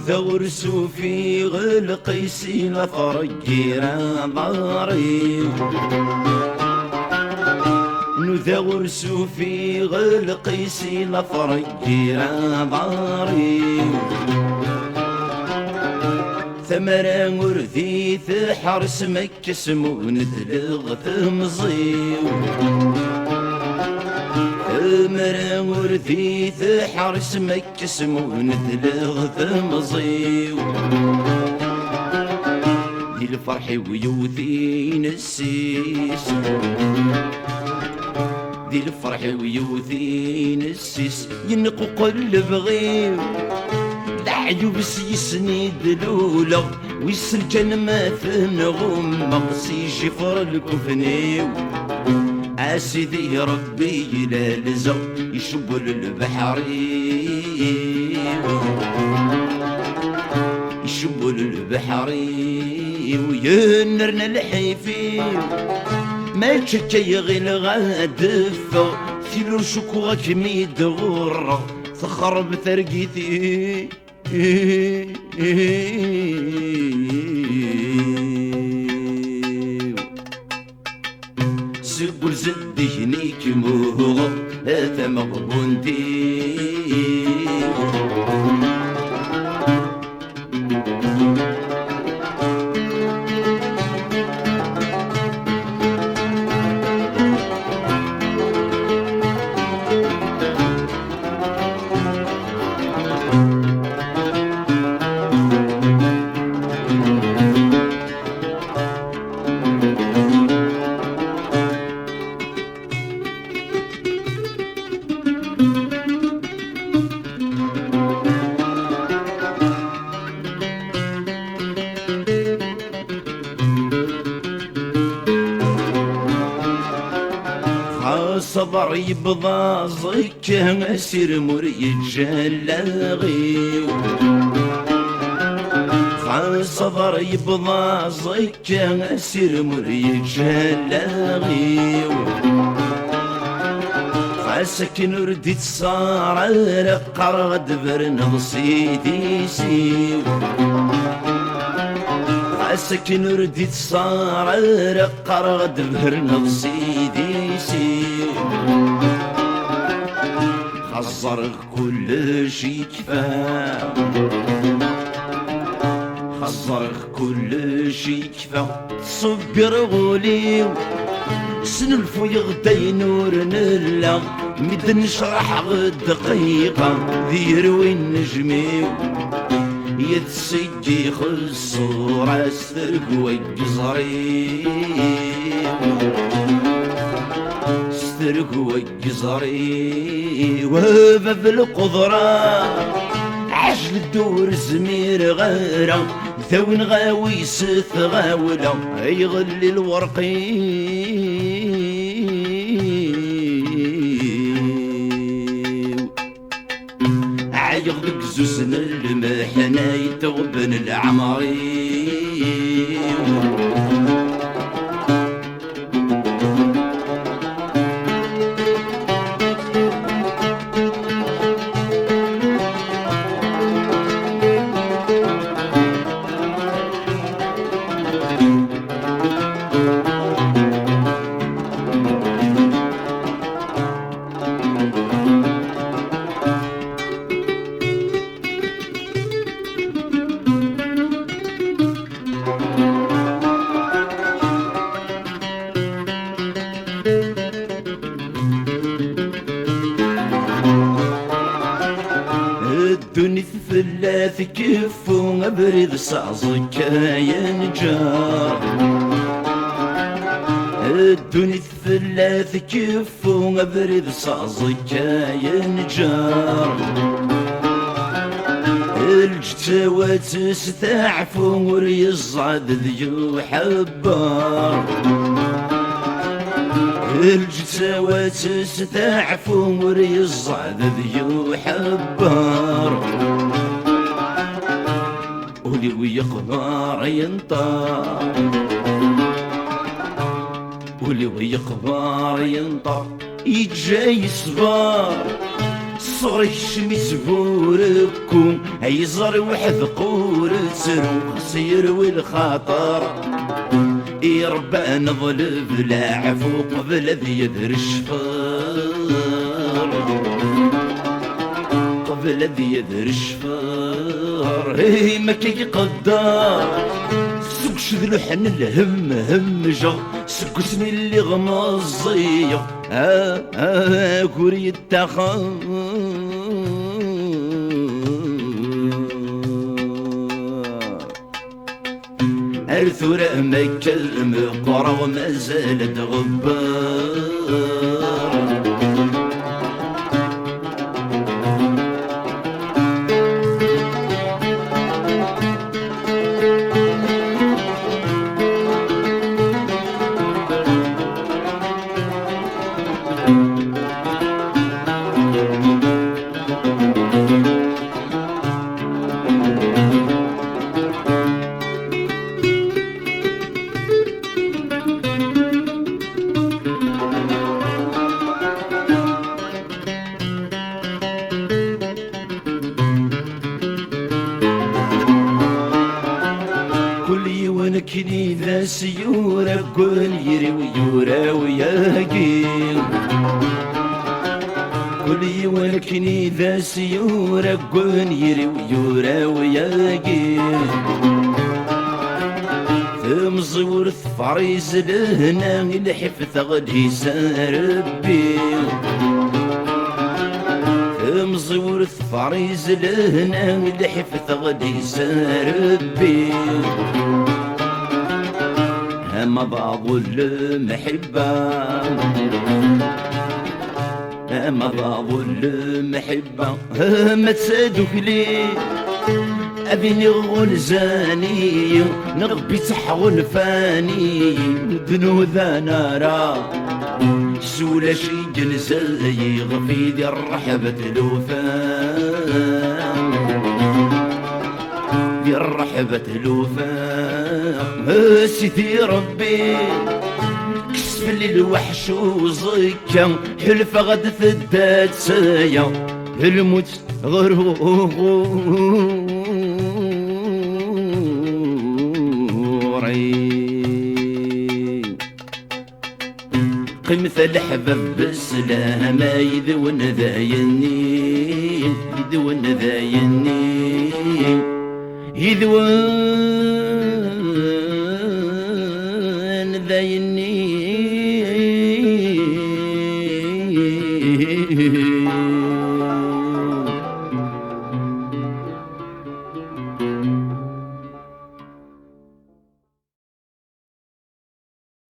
ثورسو في غلقيسي لفرقيرا ضاري نثورسو في غلقيسي لفرقيرا ضاري ثمرة ورثي ثحرس مكس وندلغ ثمزيو ثمرة ورثي ثحرس مكس وندلغ ثمزيو دي الفرح ويوثي نسيس دي الفرح ويوثي نسيس ينقو قلب غيو العيوب يسند لولا ويسلجن ما ثنغم مقسي شفر الكفنيو عاسيدي ربي لا لزو يشبل البحري يشبل البحري وينرنا الحيفي ما تشكي غير غادفة ثيلو شكوك ميد غرة تخرب ثرقيتي سقل زدي هنيك موغ هذا مغبوندي صبر يبضى زكه اسير مريد جلاغي صبر يبضى زكه اسير مريد جلاغي سكن رديت صار قرد برن صيدي سيو سكن رديت صار قرد برن صيدي سيو خزر كل شي كفا خزر كل شي كفا صبر غولي سنلفو يغدي نور نلا مد نشرح غد دقيقة ذيروي النجمي يتسجي خالصورة استرق ويجزري استرق ويجزري وباب القدرة عجل الدور زمير غيره ثون غاوي ست غاولة يغلي الورقي عيغ زوزن المحنة يتغبن العمري الدنيا ثلاث كف وابرد صعصك يا نجار الدنيا ثلاث كفو برد صازك ينجار الجتوات تستعفو وريصعد ذيو حبار الجتوات تستعفو وريصعد ذيو حبار ولي ويقبار ينطار ولي ويقبار ينطار يجاي صبار صغري شميس بوركم عيزر وحد قور تسرو خسير والخاطر يربى نظلف لا عفو قبل ذي يدر الشفار قبل ذي يدر الشفار ما كي قدار سوق شذ لحن الهم همجة سوق سني اللي غمزية كوري التخان الثورة مكة المقرى وما زالت غبار كني ذا سيورة قول يري ويورا وياقي كلي ولكني ذا سيورة قول يري ويورا وياقي ثم زور ثفريز لهنا الحفظ غدي ساربي ثم زور ثفريز لهنا الحفظ غدي ساربي ما بعض المحبة ما بعض المحبة ما تسادوك لي أبيني غلزاني نغبي تحول فاني بنوذا نارا سولا شي جنزاي غفي دي الرحبة الوفان دي الرحبة الوفان سيدي ربي كسف لي الوحش وزكا حلفة غد ثدات سايا الموت غروري قمث الحباب بالسلام يذون ذايني يذون ذايني يذون ذايني